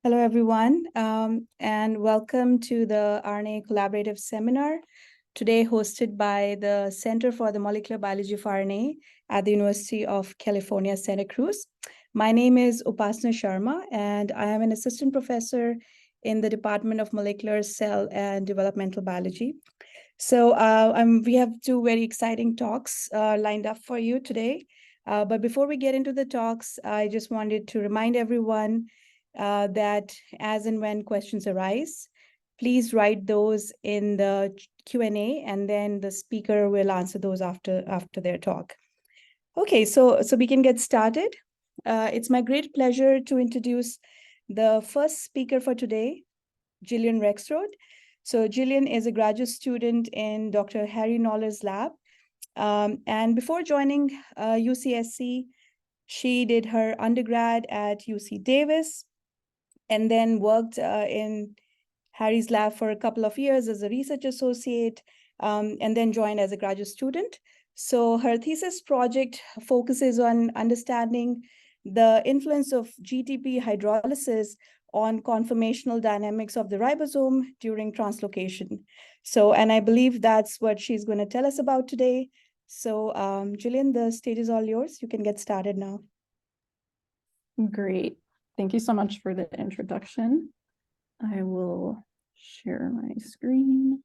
Hello, everyone, and welcome to the RNA Collaborative Seminar, today hosted by the Center for the Molecular Biology of RNA at the University of California, Santa Cruz. My name is Upasna Sharma, and I am an assistant professor in the Department of Molecular Cell and Developmental Biology. So we have two very exciting talks lined up for you today. But before we get into the talks, I just wanted to remind everyone that as and when questions arise, please write those in the Q&A, and then the speaker will answer those after their talk. Okay, so we can get started. It's my great pleasure to introduce the first speaker for today, Gillian Rexroad. So Gillian is a graduate student in Dr. Harry Noller's lab. And before joining UCSC, she did her undergrad at UC Davis, and then worked in Harry's lab for a couple of years as a research associate, and then joined as a graduate student. So her thesis project focuses on understanding the influence of GTP hydrolysis on conformational dynamics of the ribosome during translocation. So, and I believe that's what she's going to tell us about today. So, Gillian, the stage is all yours. You can get started now. Great. Thank you so much for the introduction. I will share my screen.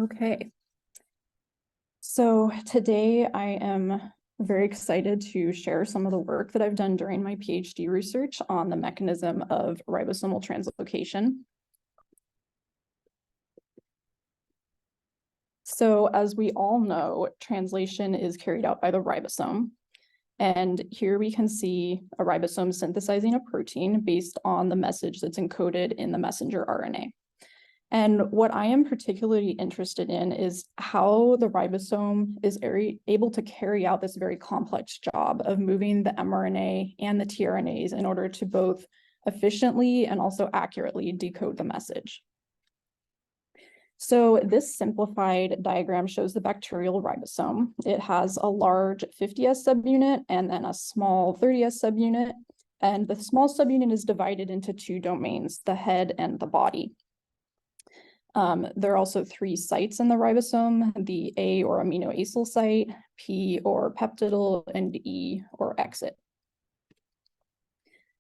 Okay. So today I am very excited to share some of the work that I've done during my PhD research on the mechanism of ribosomal translocation. So as we all know, translation is carried out by the ribosome. And here we can see a ribosome synthesizing a protein based on the message that's encoded in the messenger RNA. And what I am particularly interested in is how the ribosome is able to carry out this very complex job of moving the mRNA and the tRNAs in order to both efficiently and also accurately decode the message. So this simplified diagram shows the bacterial ribosome. It has a large 50S subunit and then a small 30S subunit. And the small subunit is divided into two domains, the head and the body. There are also three sites in the ribosome, the A or aminoacyl site, P or peptidyl, and E or exit.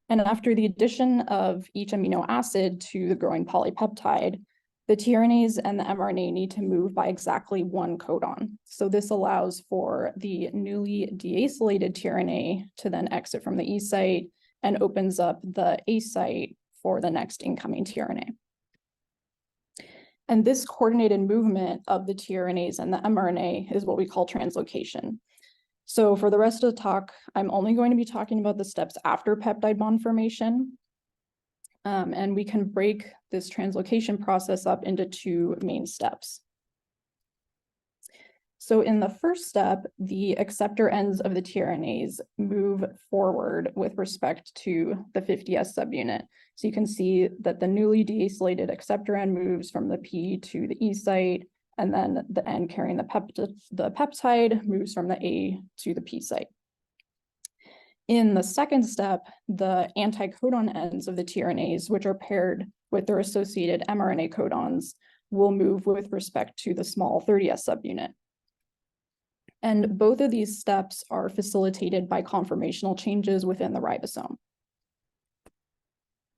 And after the addition of each amino acid to the growing polypeptide, the tRNAs and the mRNA need to move by exactly one codon. So this allows for the newly deacylated tRNA to then exit from the E site and opens up the A site for the next incoming tRNA. And this coordinated movement of the tRNAs and the mRNA is what we call translocation. So for the rest of the talk, I'm only going to be talking about the steps after peptide bond formation. And we can break this translocation process up into two main steps. So in the first step, the acceptor ends of the tRNAs move forward with respect to the 50S subunit. So you can see that the newly deacylated acceptor end moves from the P to the E site, and then the end carrying the peptide moves from the A to the P site. In the second step, the anticodon ends of the tRNAs, which are paired with their associated mRNA codons, will move with respect to the small 30S subunit. And both of these steps are facilitated by conformational changes within the ribosome.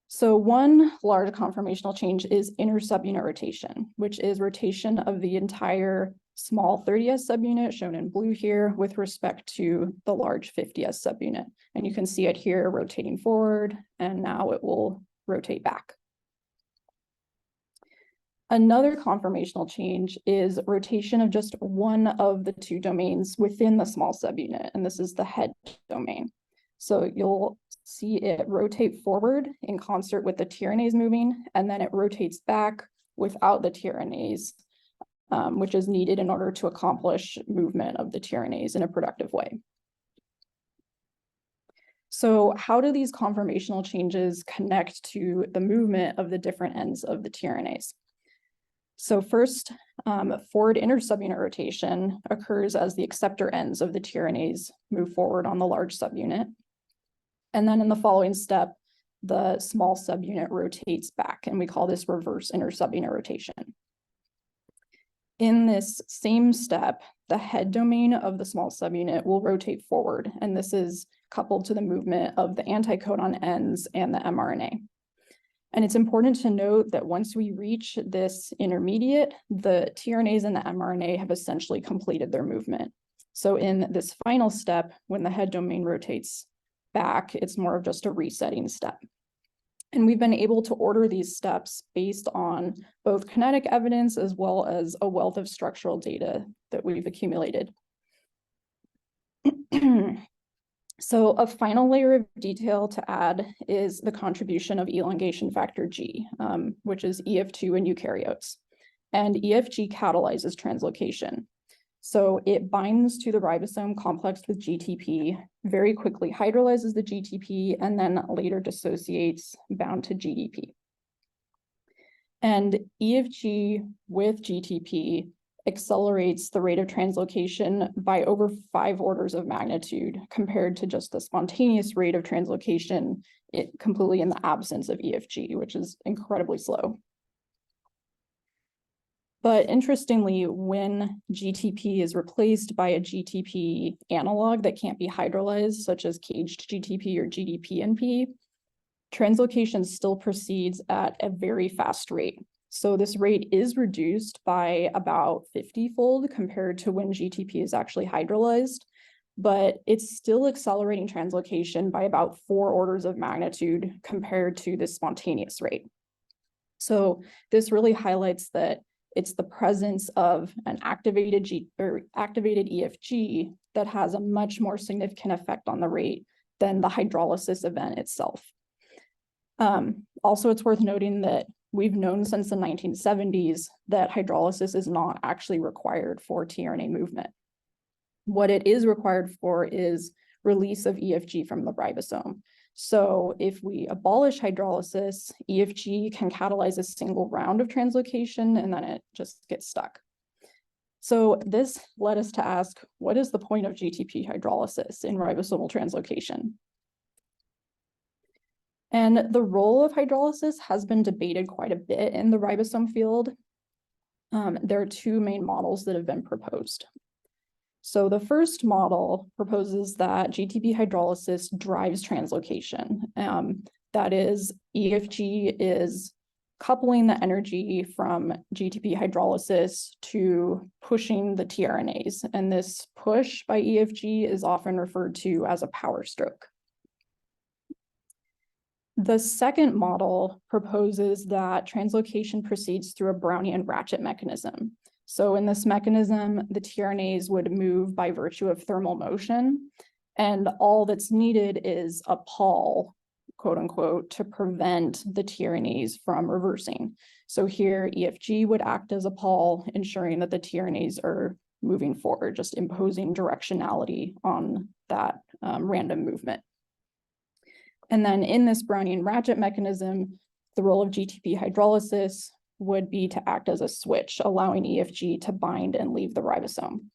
So one large conformational change is intersubunit rotation, which is rotation of the entire small 30S subunit, shown in blue here, with respect to the large 50S subunit. And you can see it here rotating forward, and now it will rotate back. Another conformational change is rotation of just one of the two domains within the small subunit, and this is the head domain. So you'll see it rotate forward in concert with the tRNAs moving, and then it rotates back without the tRNAs, which is needed in order to accomplish movement of the tRNAs in a productive way. So how do these conformational changes connect to the movement of the different ends of the tRNAs? So first, forward intersubunit rotation occurs as the acceptor ends of the tRNAs move forward on the large subunit. And then in the following step, the small subunit rotates back, and we call this reverse intersubunit rotation. In this same step, the head domain of the small subunit will rotate forward, and this is coupled to the movement of the anticodon ends and the mRNA. And it's important to note that once we reach this intermediate, the tRNAs and the mRNA have essentially completed their movement. So in this final step, when the head domain rotates back, it's more of just a resetting step. And we've been able to order these steps based on both kinetic evidence as well as a wealth of structural data that we've accumulated. So a final layer of detail to add is the contribution of elongation factor G, which is EF2 in eukaryotes. And EFG catalyzes translocation. So it binds to the ribosome complexed with GTP, very quickly hydrolyzes the GTP, and then later dissociates bound to GDP. And EFG with GTP accelerates the rate of translocation by over 5 orders of magnitude compared to just the spontaneous rate of translocation, completely in the absence of EFG, which is incredibly slow. But interestingly, when GTP is replaced by a GTP analog that can't be hydrolyzed, such as caged GTP or GDPNP, translocation still proceeds at a very fast rate. So this rate is reduced by about 50-fold compared to when GTP is actually hydrolyzed, but it's still accelerating translocation by about 4 orders of magnitude compared to the spontaneous rate. So this really highlights that it's the presence of an activated EFG that has a much more significant effect on the rate than the hydrolysis event itself. Also, it's worth noting that we've known since the 1970s that hydrolysis is not actually required for tRNA movement. What it is required for is release of EFG from the ribosome. So if we abolish hydrolysis, EFG can catalyze a single round of translocation and then it just gets stuck. So this led us to ask, what is the point of GTP hydrolysis in ribosomal translocation? And the role of hydrolysis has been debated quite a bit in the ribosome field. There are 2 main models that have been proposed. So the first model proposes that GTP hydrolysis drives translocation. That is, EFG is coupling the energy from GTP hydrolysis to pushing the tRNAs. And this push by EFG is often referred to as a power stroke. The second model proposes that translocation proceeds through a Brownian ratchet mechanism. So in this mechanism, the tRNAs would move by virtue of thermal motion, and all that's needed is a pall, quote unquote, to prevent the tRNAs from reversing. So here, EFG would act as a pall, ensuring that the tRNAs are moving forward, just imposing directionality on that random movement. And then in this Brownian ratchet mechanism, the role of GTP hydrolysis would be to act as a switch, allowing EFG to bind and leave the ribosome.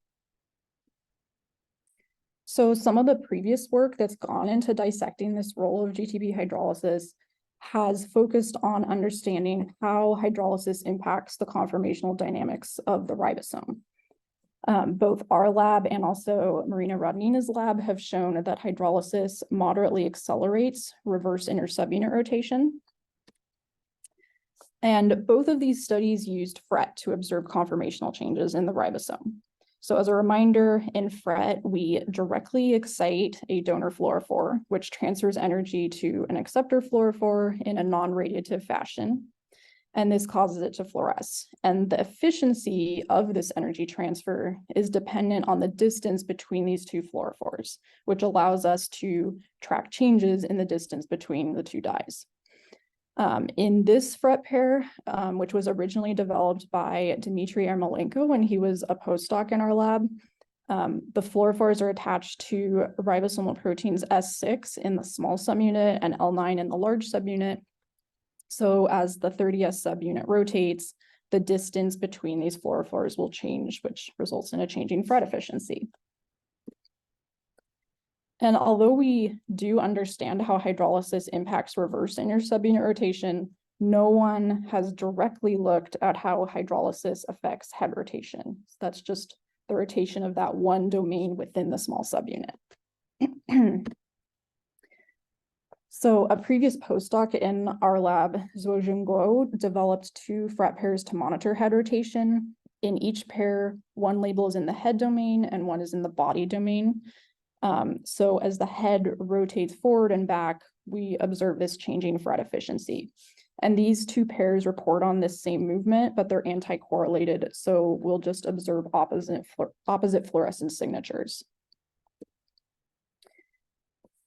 So some of the previous work that's gone into dissecting this role of GTP hydrolysis has focused on understanding how hydrolysis impacts the conformational dynamics of the ribosome. Both our lab and also Marina Rodnina's lab have shown that hydrolysis moderately accelerates reverse intersubunit rotation. And both of these studies used FRET to observe conformational changes in the ribosome. So as a reminder, in FRET, we directly excite a donor fluorophore, which transfers energy to an acceptor fluorophore in a non-radiative fashion. And this causes it to fluoresce. And the efficiency of this energy transfer is dependent on the distance between these 2 fluorophores, which allows us to track changes in the distance between the 2 dyes. In this FRET pair, which was originally developed by Dmitry Ermolenko when he was a postdoc in our lab, the fluorophores are attached to ribosomal proteins S6 in the small subunit and L9 in the large subunit. So as the 30S subunit rotates, the distance between these fluorophores will change, which results in a changing FRET efficiency. And although we do understand how hydrolysis impacts reverse inter-subunit rotation, no one has directly looked at how hydrolysis affects head rotation. So that's just the rotation of that one domain within the small subunit. So a previous postdoc in our lab, Zhuojun Guo, developed 2 fret pairs to monitor head rotation. In each pair, one label is in the head domain and one is in the body domain. So as the head rotates forward and back, we observe this changing fret efficiency. And these 2 pairs report on this same movement, but they're anti-correlated. So we'll just observe opposite fluorescence signatures.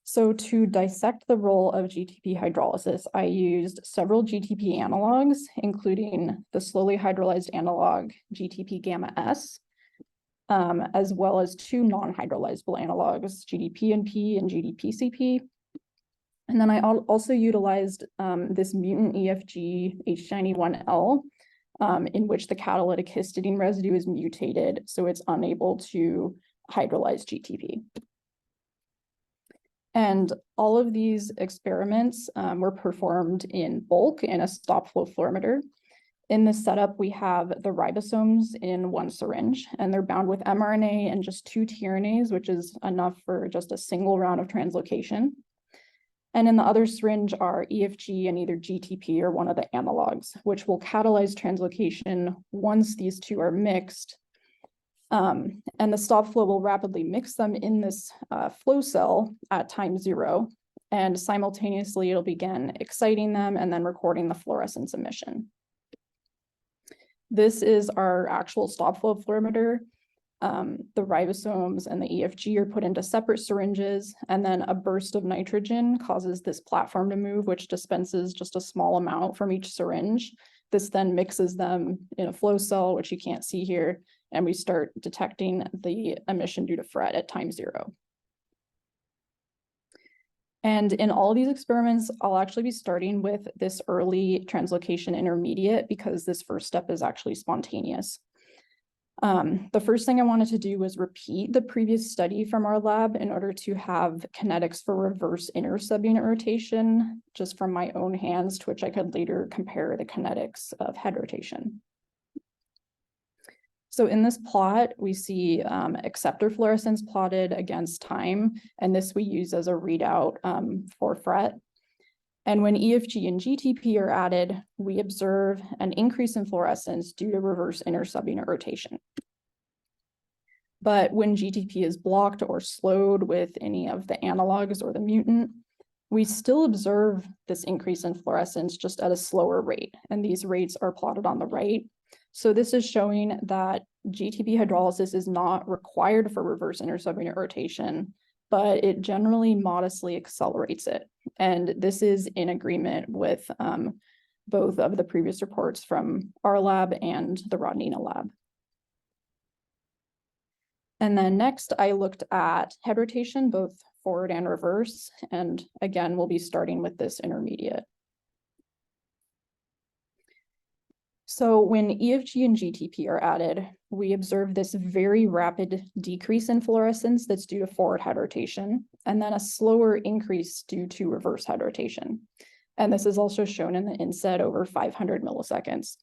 So to dissect the role of GTP hydrolysis, I used several GTP analogs, including the slowly hydrolyzed analog GTP gamma S, as well as 2 non-hydrolyzable analogs, GDPNP and GDPCP. And then I also utilized this mutant EFG H91L, in which the catalytic histidine residue is mutated, so it's unable to hydrolyze GTP. And all of these experiments were performed in bulk in a stop flow fluorimeter. In this setup, we have the ribosomes in 1 syringe, and they're bound with mRNA and just 2 tRNAs, which is enough for just a single round of translocation. And in the other syringe are EFG and either GTP or one of the analogs, which will catalyze translocation once these 2 are mixed. And the stop flow will rapidly mix them in this flow cell at time 0. And simultaneously, it'll begin exciting them and then recording the fluorescence emission. This is our actual stop flow fluorimeter. The ribosomes and the EFG are put into separate syringes, and then a burst of nitrogen causes this platform to move, which dispenses just a small amount from each syringe. This then mixes them in a flow cell, which you can't see here, and we start detecting the emission due to fret at time 0. And in all of these experiments, I'll actually be starting with this early translocation intermediate because this first step is actually spontaneous. The first thing I wanted to do was repeat the previous study from our lab in order to have kinetics for reverse inter-subunit rotation, just from my own hands, to which I could later compare the kinetics of head rotation. So in this plot, we see acceptor fluorescence plotted against time, and this we use as a readout for fret. And when EFG and GTP are added, we observe an increase in fluorescence due to reverse inter-subunit rotation. But when GTP is blocked or slowed with any of the analogs or the mutant, we still observe this increase in fluorescence just at a slower rate. And these rates are plotted on the right. So this is showing that GTP hydrolysis is not required for reverse inter-subunit rotation, but it generally modestly accelerates it. And this is in agreement with both of the previous reports from our lab and the Rodnina lab. And then next, I looked at head rotation, both forward and reverse. And again, we'll be starting with this intermediate. So when EFG and GTP are added, we observe this very rapid decrease in fluorescence that's due to forward head rotation, and then a slower increase due to reverse head rotation. And this is also shown in the inset over 500 milliseconds.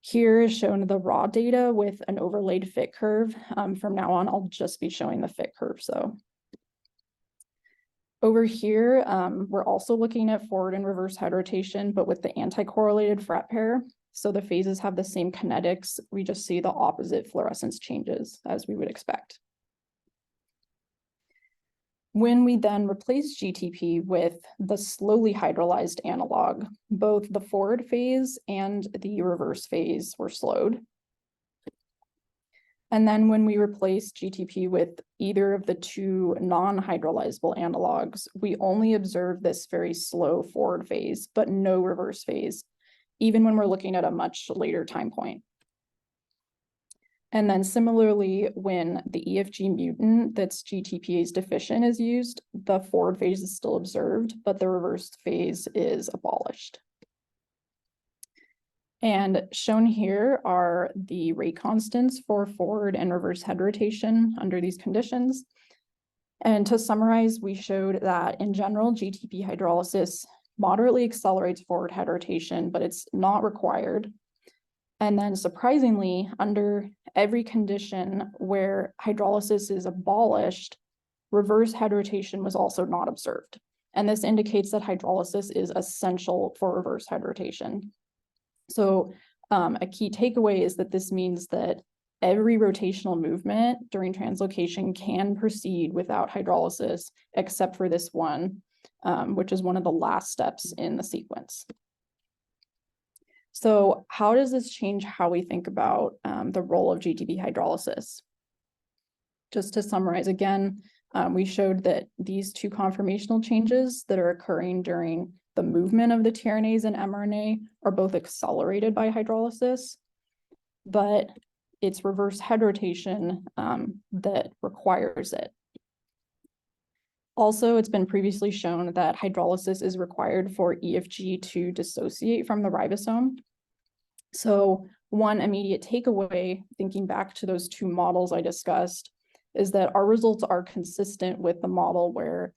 Here is shown the raw data with an overlaid fit curve. From now on, I'll just be showing the fit curve. So over here, we're also looking at forward and reverse head rotation, but with the anti-correlated fret pair. So the phases have the same kinetics. We just see the opposite fluorescence changes as we would expect. When we then replace GTP with the slowly hydrolyzed analog, both the forward phase and the reverse phase were slowed. And then when we replace GTP with either of the 2 non-hydrolyzable analogs, we only observe this very slow forward phase, but no reverse phase, even when we're looking at a much later time point. And then similarly, when the EFG mutant that's GTPase deficient is used, the forward phase is still observed, but the reverse phase is abolished. And shown here are the rate constants for forward and reverse head rotation under these conditions. And to summarize, we showed that in general, GTP hydrolysis moderately accelerates forward head rotation, but it's not required. And then surprisingly, under every condition where hydrolysis is abolished, reverse head rotation was also not observed. And this indicates that hydrolysis is essential for reverse head rotation. So a key takeaway is that this means that every rotational movement during translocation can proceed without hydrolysis, except for this one, which is one of the last steps in the sequence. So how does this change how we think about the role of GTP hydrolysis? Just to summarize again, we showed that these two conformational changes that are occurring during the movement of the tRNAs and mRNA are both accelerated by hydrolysis, but it's reverse head rotation that requires it. Also, it's been previously shown that hydrolysis is required for EFG to dissociate from the ribosome. So one immediate takeaway, thinking back to those two models I discussed, is that our results are consistent with the model where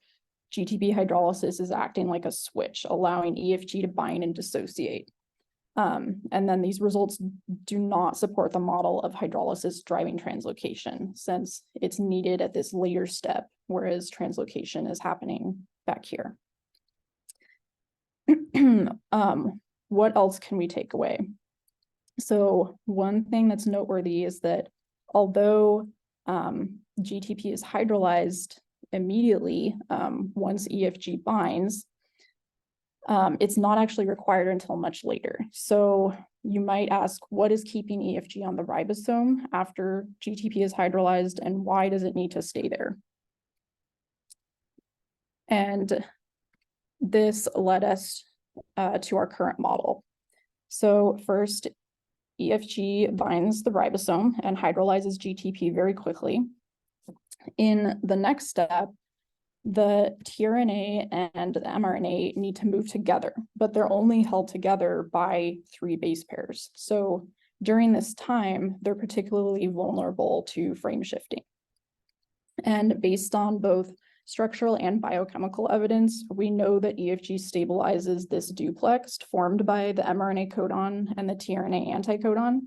GTP hydrolysis is acting like a switch, allowing EFG to bind and dissociate. And then these results do not support the model of hydrolysis driving translocation, since it's needed at this later step, whereas translocation is happening back here. What else can we take away? So one thing that's noteworthy is that although GTP is hydrolyzed immediately once EFG binds, it's not actually required until much later. So you might ask, what is keeping EFG on the ribosome after GTP is hydrolyzed, and why does it need to stay there? And this led us to our current model. So first, EFG binds the ribosome and hydrolyzes GTP very quickly. In the next step, the tRNA and the mRNA need to move together, but they're only held together by 3 base pairs. So during this time, they're particularly vulnerable to frame shifting. And based on both structural and biochemical evidence, we know that EFG stabilizes this duplex formed by the mRNA codon and the tRNA anticodon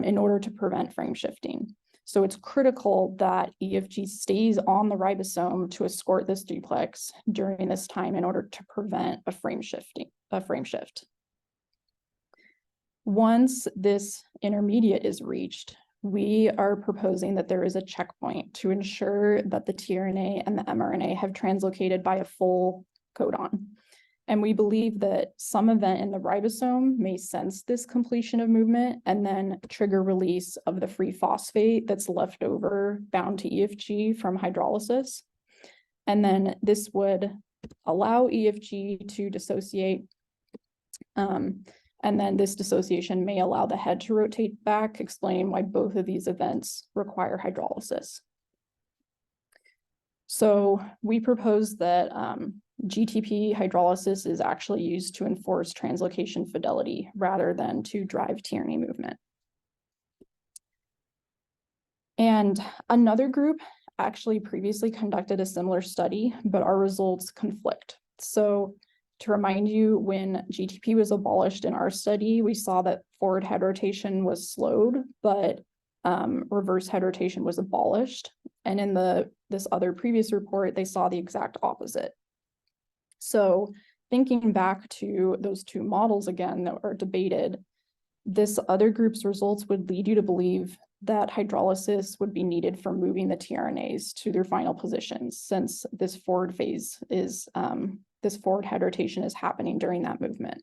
in order to prevent frame shifting. So it's critical that EFG stays on the ribosome to escort this duplex during this time in order to prevent a frame shift. Once this intermediate is reached, we are proposing that there is a checkpoint to ensure that the tRNA and the mRNA have translocated by a full codon. And we believe that some event in the ribosome may sense this completion of movement and then trigger release of the free phosphate that's left over bound to EFG from hydrolysis. And then this would allow EFG to dissociate. And then this dissociation may allow the head to rotate back, explaining why both of these events require hydrolysis. So we propose that GTP hydrolysis is actually used to enforce translocation fidelity rather than to drive tRNA movement. And another group actually previously conducted a similar study, but our results conflict. So to remind you, when GTP was abolished in our study, we saw that forward head rotation was slowed, but reverse head rotation was abolished. And in this other previous report, they saw the exact opposite. So thinking back to those two models again that were debated, this other group's results would lead you to believe that hydrolysis would be needed for moving the tRNAs to their final positions, since this forward phase is, this forward head rotation is happening during that movement.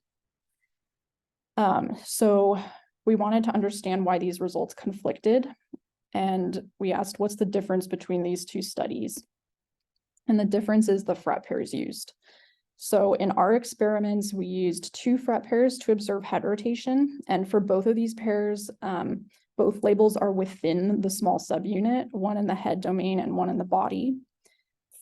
So we wanted to understand why these results conflicted, and we asked, what's the difference between these two studies? And the difference is the fret pairs used. So in our experiments, we used 2 fret pairs to observe head rotation. And for both of these pairs, both labels are within the small subunit, one in the head domain and one in the body.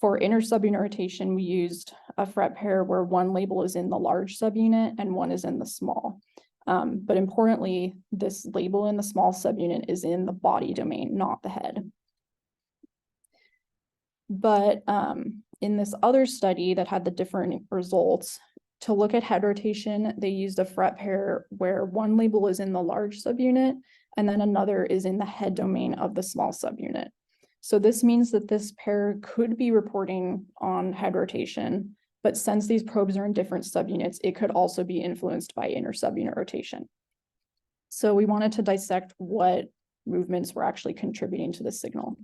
For inner subunit rotation, we used a fret pair where one label is in the large subunit and one is in the small. But importantly, this label in the small subunit is in the body domain, not the head. But in this other study that had the different results, to look at head rotation, they used a fret pair where one label is in the large subunit and then another is in the head domain of the small subunit. So this means that this pair could be reporting on head rotation, but since these probes are in different subunits, it could also be influenced by inter subunit rotation. So we wanted to dissect what movements were actually contributing to the signal.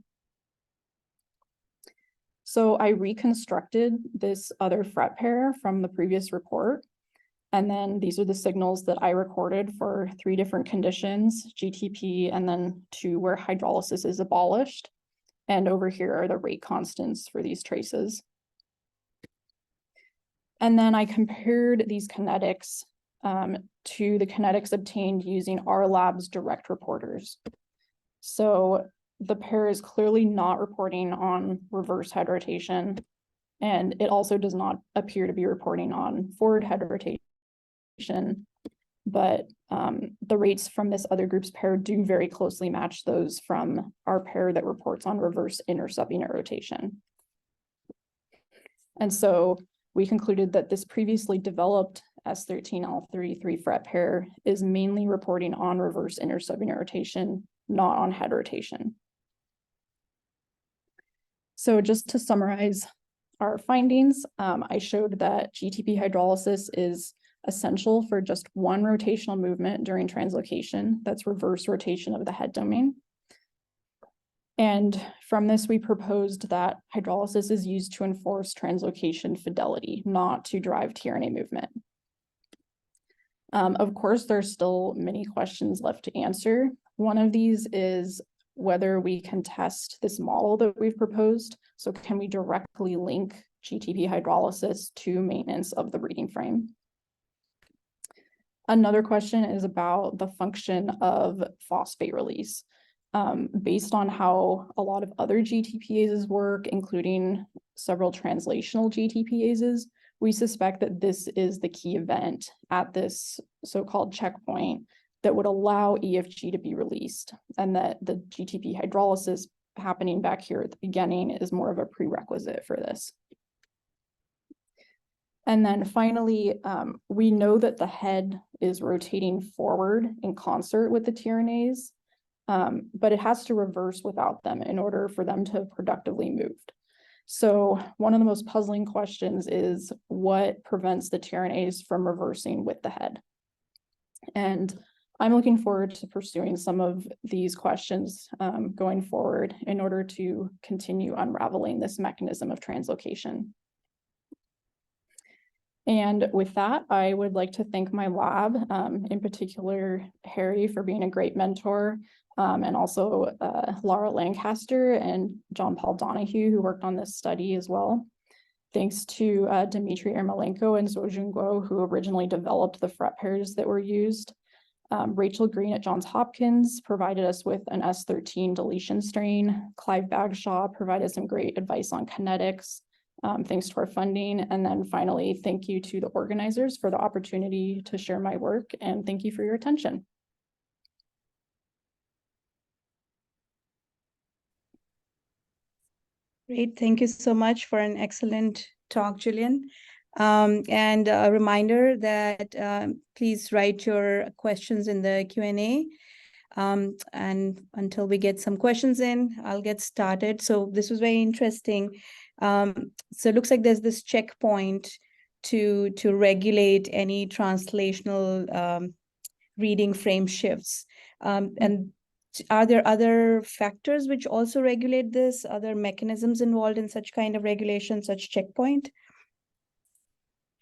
So I reconstructed this other fret pair from the previous report. And then these are the signals that I recorded for 3 different conditions, GTP, and then 2 where hydrolysis is abolished. And over here are the rate constants for these traces. And then I compared these kinetics to the kinetics obtained using our lab's direct reporters. So the pair is clearly not reporting on reverse head rotation, and it also does not appear to be reporting on forward head rotation, but the rates from this other group's pair do very closely match those from our pair that reports on reverse inter subunit rotation. And so we concluded that this previously developed S13L3 3 fret pair is mainly reporting on reverse inter subunit rotation, not on head rotation. So just to summarize our findings, I showed that GTP hydrolysis is essential for just one rotational movement during translocation. That's reverse rotation of the head domain. And from this, we proposed that hydrolysis is used to enforce translocation fidelity, not to drive tRNA movement. Of course, there's still many questions left to answer. One of these is whether we can test this model that we've proposed. So can we directly link GTP hydrolysis to maintenance of the reading frame? Another question is about the function of phosphate release. Based on how a lot of other GTPases work, including several translational GTPases, we suspect that this is the key event at this so-called checkpoint that would allow EFG to be released, and that the GTP hydrolysis happening back here at the beginning is more of a prerequisite for this. And then finally, we know that the head is rotating forward in concert with the tRNAs, but it has to reverse without them in order for them to have productively moved. So one of the most puzzling questions is what prevents the tRNAs from reversing with the head? And I'm looking forward to pursuing some of these questions going forward in order to continue unraveling this mechanism of translocation. And with that, I would like to thank my lab, in particular, Harry, for being a great mentor, and also Laura Lancaster and John Paul Donahue, who worked on this study as well. Thanks to Dmitry Ermolenko and Zhojun Guo, who originally developed the fret pairs that were used. Rachel Green at Johns Hopkins provided us with an S13 deletion strain. Clive Bagshaw provided some great advice on kinetics, thanks to our funding. And then finally, thank you to the organizers for the opportunity to share my work, and thank you for your attention. Great, thank you so much for an excellent talk, Gillian. And a reminder that please write your questions in the Q&A. And until we get some questions in, I'll get started. So this was very interesting. So it looks like there's this checkpoint to regulate any translational reading frame shifts. And are there other factors which also regulate this, other mechanisms involved in such kind of regulation, such checkpoint?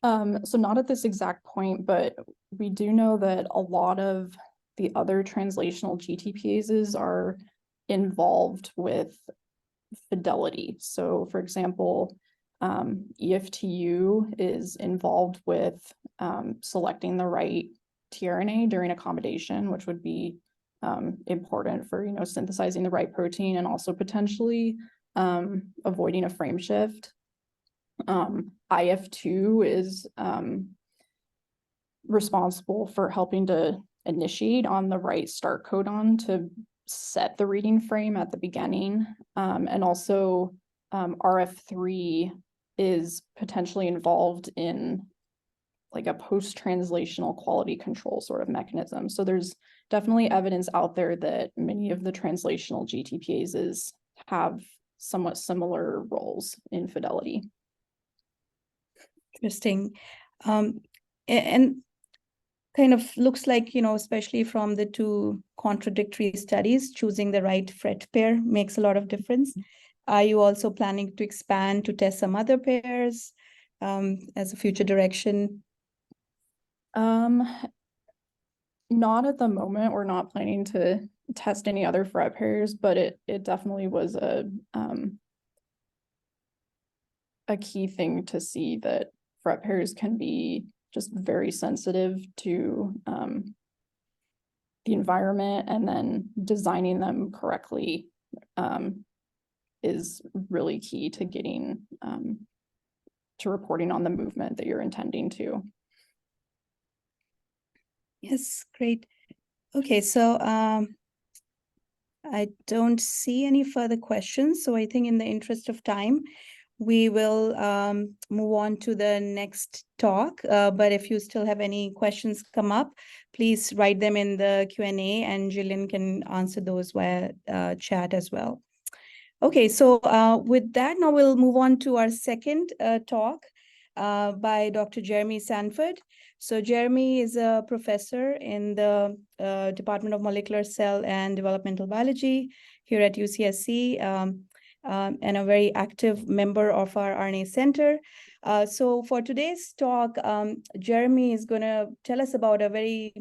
So not at this exact point, but we do know that a lot of the other translational GTPases are involved with fidelity. So for example, EFTU is involved with selecting the right tRNA during accommodation, which would be important for, synthesizing the right protein and also potentially avoiding a frame shift. IF2 is responsible for helping to initiate on the right start codon to set the reading frame at the beginning. And also RF3 is potentially involved in like a post-translational quality control sort of mechanism. So there's definitely evidence out there that many of the translational GTPases have somewhat similar roles in fidelity. Interesting. And kind of looks like, especially from the two contradictory studies, choosing the right FRET pair makes a lot of difference. Are you also planning to expand to test some other pairs as a future direction? Not at the moment. We're not planning to test any other FRET pairs, but it definitely was a key thing to see that FRET pairs can be just very sensitive to the environment, and then designing them correctly is really key to getting to reporting on the movement that you're intending to. Yes, great. Okay, so I don't see any further questions. So I think in the interest of time, we will move on to the next talk. But if you still have any questions come up, please write them in the Q&A and Gillian can answer those via chat as well. Okay, so with that, now we'll move on to our second talk by Dr. Jeremy Sanford. So Jeremy is a professor in the Department of Molecular Cell and Developmental Biology here at UCSC, and a very active member of our RNA Center. So for today's talk, Jeremy is going to tell us about a very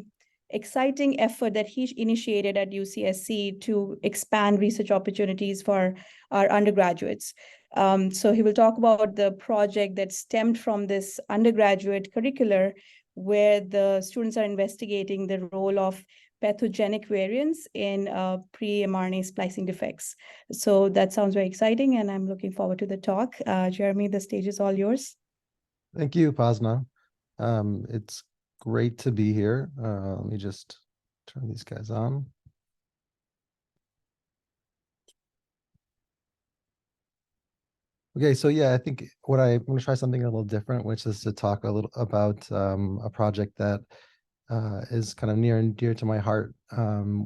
exciting effort that he initiated at UCSC to expand research opportunities for our undergraduates. So he will talk about the project that stemmed from this undergraduate curricular, where the students are investigating the role of pathogenic variants in pre-mRNA splicing defects. So that sounds very exciting, and I'm looking forward to the talk. Jeremy, the stage is all yours. Thank you, Upasna. It's great to be here. Let me just turn these guys on. Okay, so yeah, I think I'm going to try something a little different, which is to talk a little about a project that is kind of near and dear to my heart,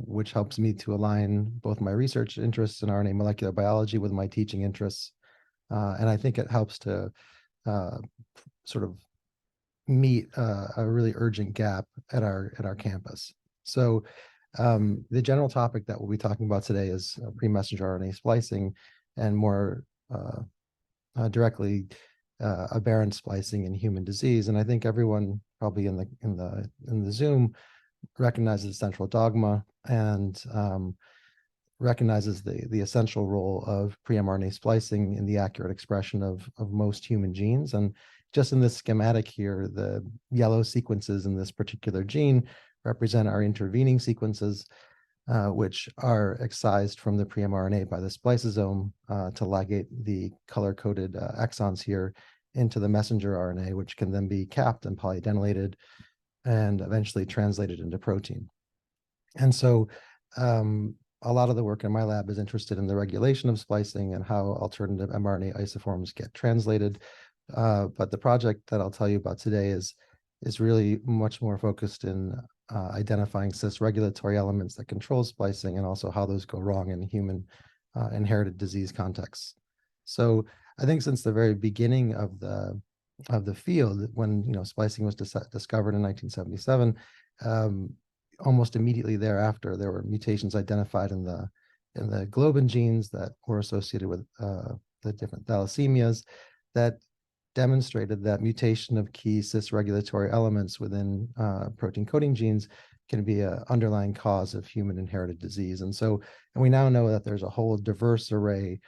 which helps me to align both my research interests in RNA molecular biology with my teaching interests. And I think it helps to sort of meet a really urgent gap at our campus. So the general topic that we'll be talking about today is pre-messenger RNA splicing, and more directly aberrant splicing in human disease. And I think everyone probably in the Zoom recognizes the central dogma and recognizes the essential role of pre-mRNA splicing in the accurate expression of most human genes. And just in this schematic here, the yellow sequences in this particular gene represent our intervening sequences, which are excised from the pre-mRNA by the spliceosome to ligate the color-coded exons here into the messenger RNA, which can then be capped and polyadenylated and eventually translated into protein. And so a lot of the work in my lab is interested in the regulation of splicing and how alternative mRNA isoforms get translated. But the project that I'll tell you about today is really much more focused in identifying cis-regulatory elements that control splicing, and also how those go wrong in human inherited disease contexts. So I think since the very beginning of the field, when splicing was discovered in 1977, almost immediately thereafter, there were mutations identified in the globin genes that were associated with the different thalassemias that demonstrated that mutation of key cis-regulatory elements within protein coding genes can be an underlying cause of human inherited disease. And we now know that there's a whole diverse array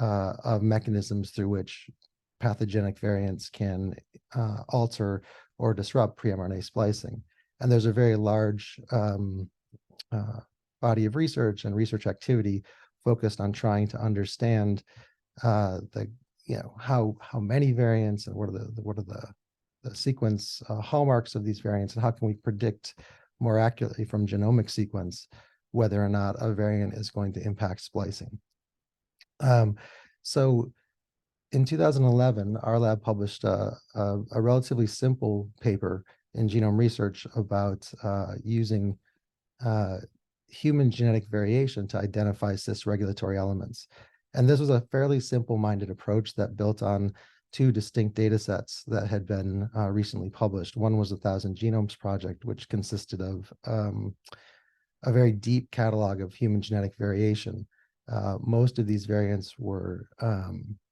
of mechanisms through which pathogenic variants can alter or disrupt pre-mRNA splicing. And there's a very large body of research and research activity focused on trying to understand how many variants and what are the sequence hallmarks of these variants, and how can we predict more accurately from genomic sequence whether or not a variant is going to impact splicing. So in 2011, our lab published a relatively simple paper in genome research about using human genetic variation to identify cis-regulatory elements. And this was a fairly simple-minded approach that built on two distinct data sets that had been recently published. One was the 1,000 Genomes Project, which consisted of a very deep catalog of human genetic variation. Most of these variants were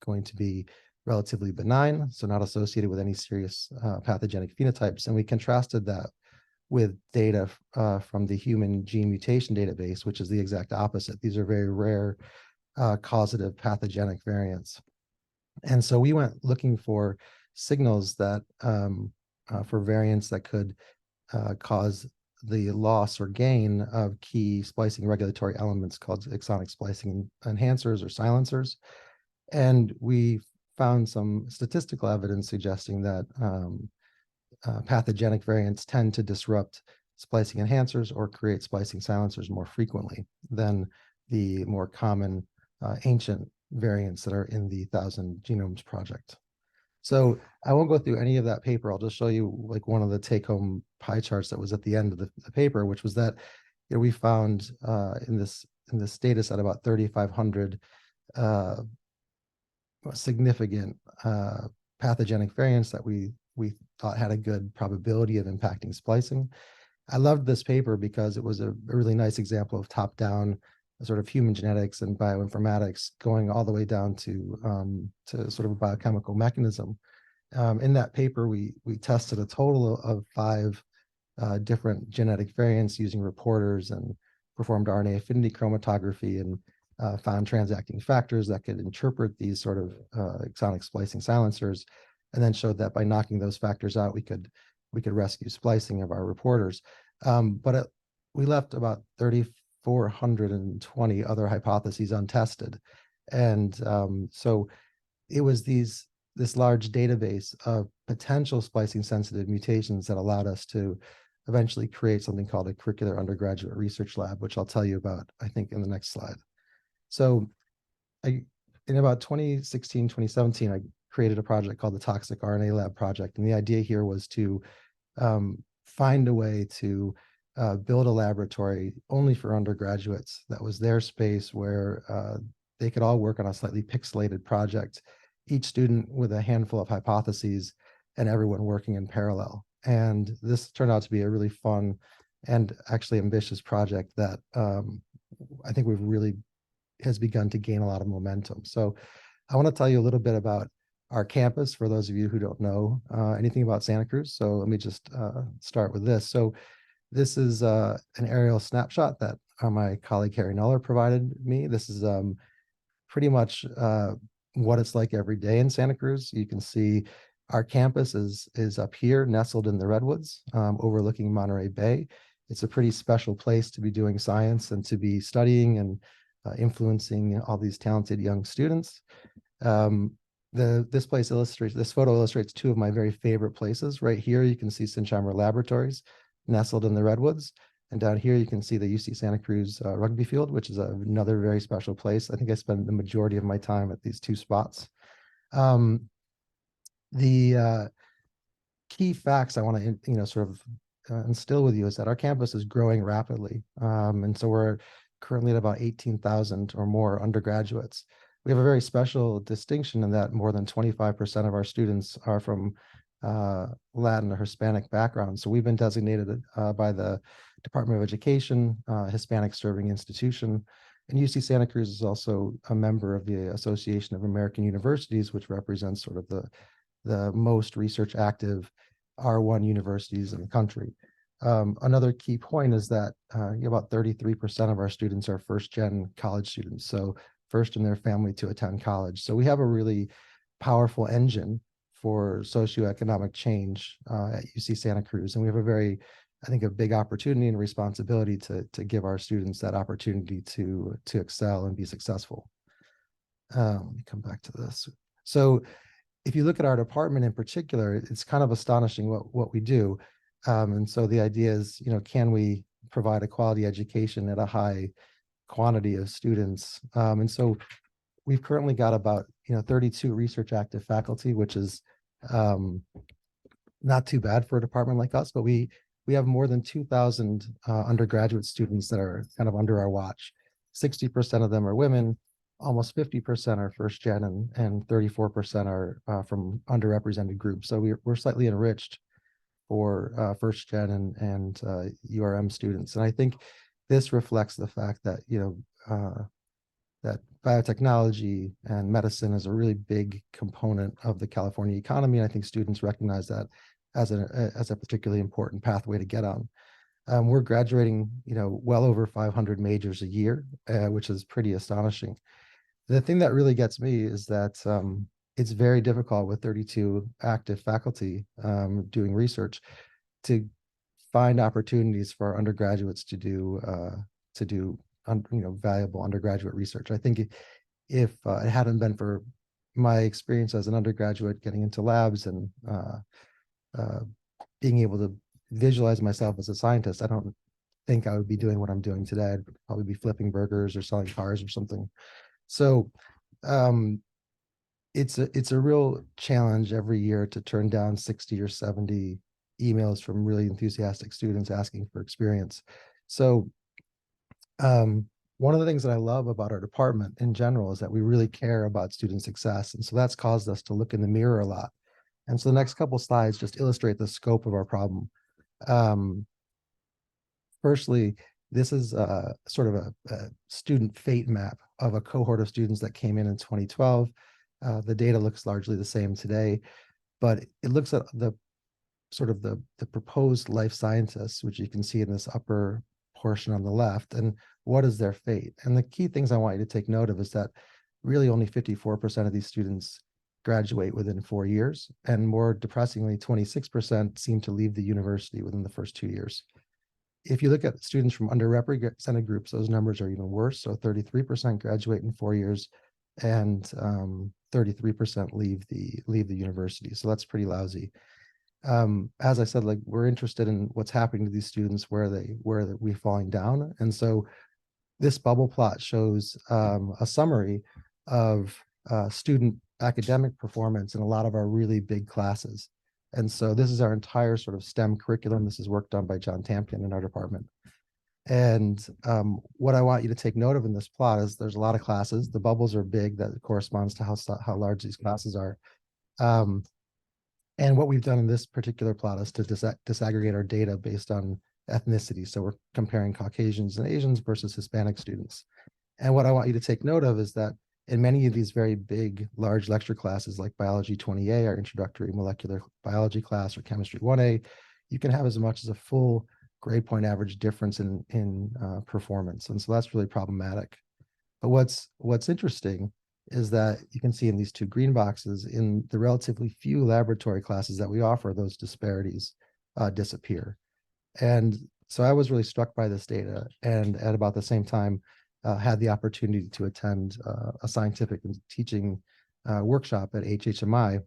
going to be relatively benign, so not associated with any serious pathogenic phenotypes. And we contrasted that with data from the human gene mutation database, which is the exact opposite. These are very rare causative pathogenic variants. And so we went looking for signals that for variants that could cause the loss or gain of key splicing regulatory elements called exonic splicing enhancers or silencers. And we found some statistical evidence suggesting that pathogenic variants tend to disrupt splicing enhancers or create splicing silencers more frequently than the more common ancient variants that are in the 1,000 Genomes Project. So I won't go through any of that paper. I'll just show you like one of the take-home pie charts that was at the end of the paper, which was that we found in this data set about 3,500 significant pathogenic variants that we thought had a good probability of impacting splicing. I loved this paper because it was a really nice example of top-down sort of human genetics and bioinformatics going all the way down to sort of a biochemical mechanism. In that paper, we tested a total of 5 different genetic variants using reporters and performed RNA affinity chromatography and found transacting factors that could interpret these sort of exonic splicing silencers, and then showed that by knocking those factors out, we could rescue splicing of our reporters. But we left about 3,420 other hypotheses untested. And so it was this large database of potential splicing sensitive mutations that allowed us to eventually create something called a curricular undergraduate research lab, which I'll tell you about, I think, in the next slide. So in about 2016, 2017, I created a project called the Toxic RNA Lab Project. And the idea here was to find a way to build a laboratory only for undergraduates that was their space where they could all work on a slightly pixelated project, each student with a handful of hypotheses and everyone working in parallel. And this turned out to be a really fun and actually ambitious project that I think has begun to gain a lot of momentum. So I want to tell you a little bit about our campus for those of you who don't know anything about Santa Cruz. So let me just start with this. So this is an aerial snapshot that my colleague Harry Noller provided me. This is pretty much what it's like every day in Santa Cruz. You can see our campus is up here, nestled in the redwoods, overlooking Monterey Bay. It's a pretty special place to be doing science and to be studying and influencing all these talented young students. This photo illustrates 2 of my very favorite places. Right here, you can see Sincheimer Laboratories, nestled in the redwoods. And down here, you can see the UC Santa Cruz rugby field, which is another very special place. I think I spend the majority of my time at these 2 spots. The key facts I want to, sort of instill with you is that our campus is growing rapidly. And so we're currently at about 18,000 or more undergraduates. We have a very special distinction in that more than 25% of our students are from Latin or Hispanic backgrounds. So we've been designated by the Department of Education, Hispanic Serving Institution. And UC Santa Cruz is also a member of the Association of American Universities, which represents sort of the most research active R1 universities in the country. Another key point is that about 33% of our students are first-gen college students, so first in their family to attend college. So we have a really powerful engine for socioeconomic change at UC Santa Cruz. And we have I think, a big opportunity and responsibility to give our students that opportunity to excel and be successful. Let me come back to this. So if you look at our department in particular, it's kind of astonishing what we do. And so the idea is, can we provide a quality education at a high quantity of students? And so we've currently got about 32 research active faculty, which is not too bad for a department like us, but we have more than 2,000 undergraduate students that are kind of under our watch. 60% of them are women, almost 50% are first gen, and 34% are from underrepresented groups. So we're slightly enriched for first gen and URM students. And I think this reflects the fact that, that biotechnology and medicine is a really big component of the California economy. And I think students recognize that as a particularly important pathway to get on. We're graduating, well over 500 majors a year, which is pretty astonishing. The thing that really gets me is that it's very difficult with 32 active faculty doing research to find opportunities for our undergraduates to do valuable undergraduate research. I think if it hadn't been for my experience as an undergraduate getting into labs and being able to visualize myself as a scientist, I don't think I would be doing what I'm doing today. I'd probably be flipping burgers or selling cars or something. So it's a real challenge every year to turn down 60 or 70 emails from really enthusiastic students asking for experience. So one of the things that I love about our department in general is that we really care about student success. And so that's caused us to look in the mirror a lot. And so the next couple slides just illustrate the scope of our problem. Firstly, this is sort of a student fate map of a cohort of students that came in 2012. The data looks largely the same today, but it looks at the proposed life scientists, which you can see in this upper portion on the left, and what is their fate. And the key things I want you to take note of is that really only 54% of these students graduate within 4 years, and more depressingly, 26% seem to leave the university within the first 2 years. If you look at students from underrepresented groups, those numbers are even worse. So 33% graduate in 4 years, and 33% leave the university. So that's pretty lousy. As I said, we're interested in what's happening to these students, where are we falling down. And so this bubble plot shows a summary of student academic performance in a lot of our really big classes. And so this is our entire sort of STEM curriculum. This is work done by John Tampion in our department. And what I want you to take note of in this plot is there's a lot of classes. The bubbles are big. That corresponds to how large these classes are. And what we've done in this particular plot is to disaggregate our data based on ethnicity. So we're comparing Caucasians and Asians versus Hispanic students. And what I want you to take note of is that in many of these very big, large lecture classes like Biology 20A, our introductory molecular biology class, or Chemistry 1A, you can have as much as a full grade point average difference in performance. And so that's really problematic. But what's interesting is that you can see in these two green boxes, in the relatively few laboratory classes that we offer, those disparities disappear. And so I was really struck by this data, and at about the same time, had the opportunity to attend a scientific and teaching workshop at HHMI,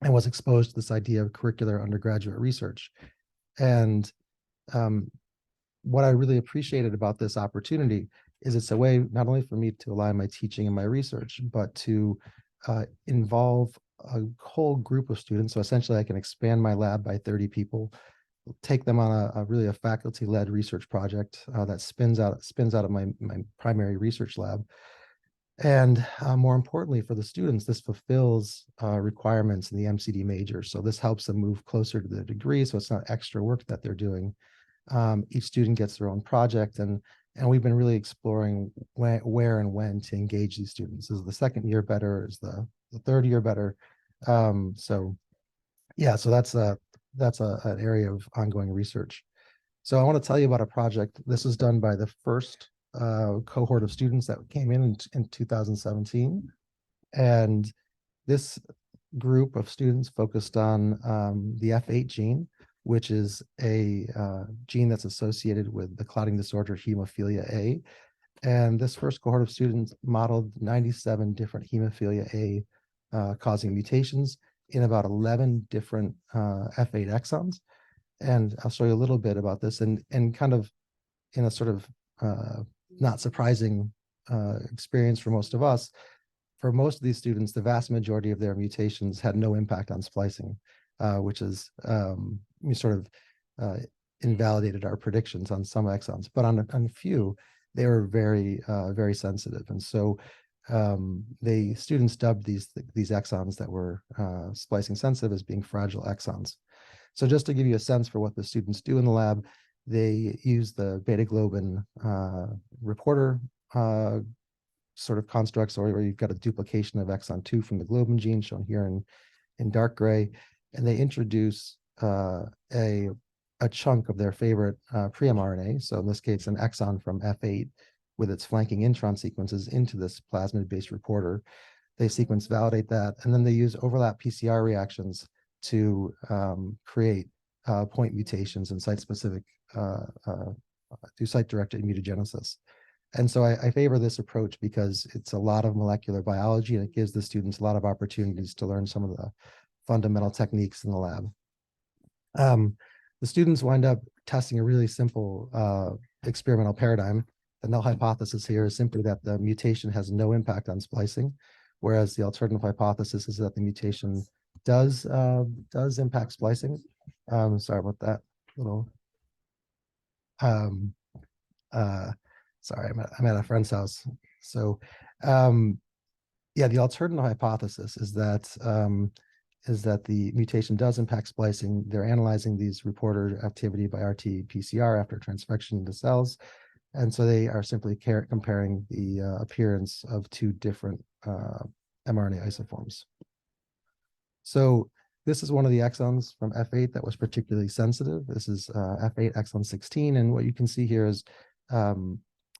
and was exposed to this idea of curricular undergraduate research. And what I really appreciated about this opportunity is it's a way not only for me to align my teaching and my research, but to involve a whole group of students. So essentially I can expand my lab by 30 people, take them on a really faculty-led research project that spins out of my primary research lab. And more importantly for the students, this fulfills requirements in the MCD major. So this helps them move closer to the degree. So it's not extra work that they're doing. Each student gets their own project, and we've been really exploring where and when to engage these students. Is the second year better? Is the third year better? So that's an area of ongoing research. So I want to tell you about a project. This was done by the first cohort of students that came in 2017. And this group of students focused on the F8 gene, which is a gene that's associated with the clotting disorder hemophilia A. And this first cohort of students modeled 97 different hemophilia A causing mutations in about 11 different F8 exons. And I'll show you a little bit about this, and kind of in a sort of not surprising experience for most of us. for most of these students, the vast majority of their mutations had no impact on splicing, which is sort of invalidated our predictions on some exons, but on a few, they were very, very sensitive. And so students dubbed these exons that were splicing sensitive as being fragile exons. So just to give you a sense for what the students do in the lab, they use the beta globin reporter sort of constructs, or where you've got a duplication of exon 2 from the globin gene shown here in dark gray, and they introduce a chunk of their favorite pre-mRNA, so in this case an exon from F8 with its flanking intron sequences into this plasmid-based reporter. They sequence validate that, and then they use overlap PCR reactions to create point mutations and site-specific, do site-directed mutagenesis. And so I favor this approach because it's a lot of molecular biology, and it gives the students a lot of opportunities to learn some of the fundamental techniques in the lab. The students wind up testing a really simple experimental paradigm. The null hypothesis here is simply that the mutation has no impact on splicing, whereas the alternative hypothesis is that the mutation does impact splicing. Sorry about that little. Sorry, I'm at a friend's house. So, yeah, the alternative hypothesis is that the mutation does impact splicing. They're analyzing these reporter activity by RT-PCR after transfection into cells. And so they are simply comparing the appearance of two different mRNA isoforms. So this is one of the exons from F8 that was particularly sensitive. This is F8 exon 16. And what you can see here is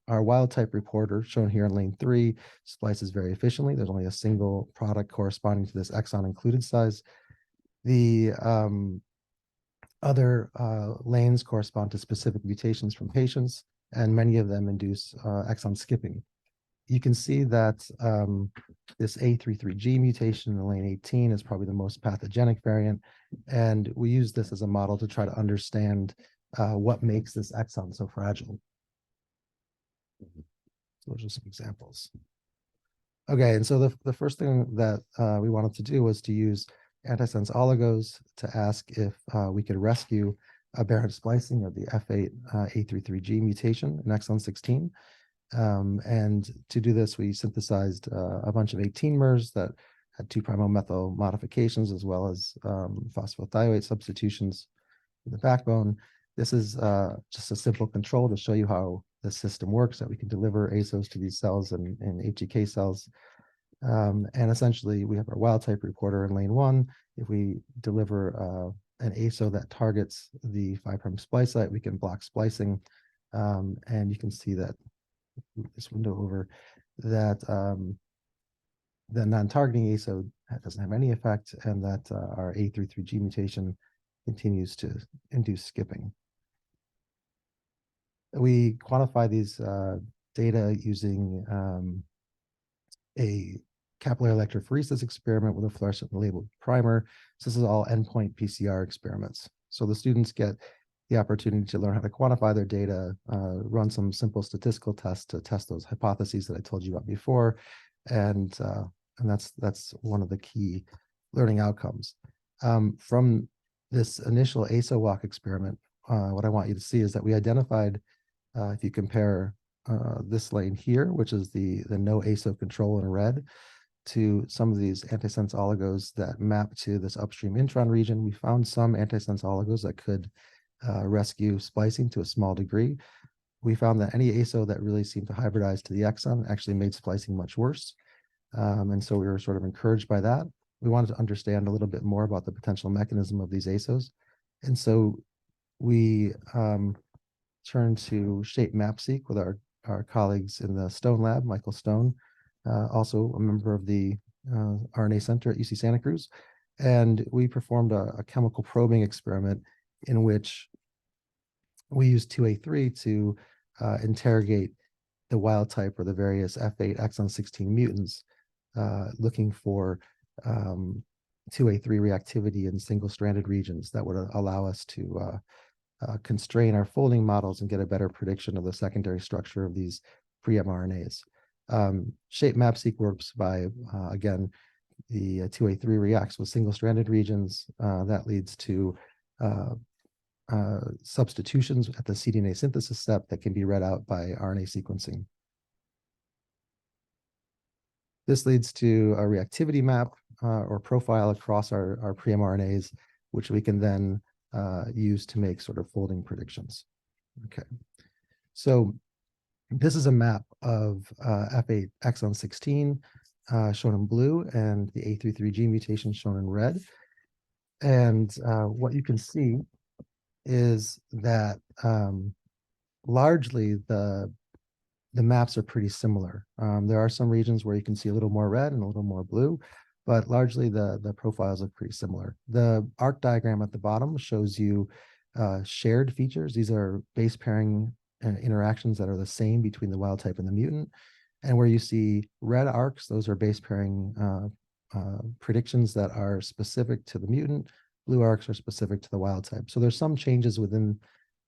our wild type reporter, shown here in lane 3, splices very efficiently. There's only a single product corresponding to this exon included size. The other lanes correspond to specific mutations from patients, and many of them induce exon skipping. You can see that this A33G mutation in lane 18 is probably the most pathogenic variant, and we use this as a model to try to understand what makes this exon so fragile. So those are some examples. Okay, and so the first thing that we wanted to do was to use antisense oligos to ask if we could rescue aberrant splicing of the F8 A33G mutation in exon 16. And to do this, we synthesized a bunch of 18mers that had 2'-O-methyl modifications, as well as phosphorothioate substitutions in the backbone. This is just a simple control to show you how the system works, that we can deliver ASOs to these cells and HEK cells. And essentially, we have our wild type reporter in lane 1. If we deliver an ASO that targets the 5' splice site, we can block splicing. And you can see that, move this window over, that the non-targeting ASO doesn't have any effect, and that our A33G mutation continues to induce skipping. We quantify these data using a capillary electrophoresis experiment with a fluorescent labeled primer. So this is all endpoint PCR experiments. So the students get the opportunity to learn how to quantify their data, run some simple statistical tests to test those hypotheses that I told you about before, and that's one of the key learning outcomes. From this initial ASO walk experiment, what I want you to see is that we identified, if you compare this lane here, which is the no ASO control in red, to some of these antisense oligos that map to this upstream intron region, we found some antisense oligos that could rescue splicing to a small degree. We found that any ASO that really seemed to hybridize to the exon actually made splicing much worse. And so we were sort of encouraged by that. We wanted to understand a little bit more about the potential mechanism of these ASOs. And so we turned to shape MapSeq with our colleagues in the Stone lab, Michael Stone, also a member of the RNA Center at UC Santa Cruz. And we performed a chemical probing experiment in which we used 2A3 to interrogate the wild type or the various F8 exon 16 mutants, looking for 2A3 reactivity in single-stranded regions that would allow us to constrain our folding models and get a better prediction of the secondary structure of these pre-mRNAs. Shape map-seq works by, again, the 2A3 reacts with single-stranded regions. That leads to substitutions at the cDNA synthesis step that can be read out by RNA sequencing. This leads to a reactivity map or profile across our pre-mRNAs, which we can then use to make sort of folding predictions. Okay, so this is a map of F8 exon 16 shown in blue and the A33G mutation shown in red. And what you can see is that largely the maps are pretty similar. There are some regions where you can see a little more red and a little more blue, but largely the profiles are pretty similar. The arc diagram at the bottom shows you shared features. These are base pairing interactions that are the same between the wild type and the mutant. And where you see red arcs, those are base pairing predictions that are specific to the mutant. Blue arcs are specific to the wild type. So there's some changes within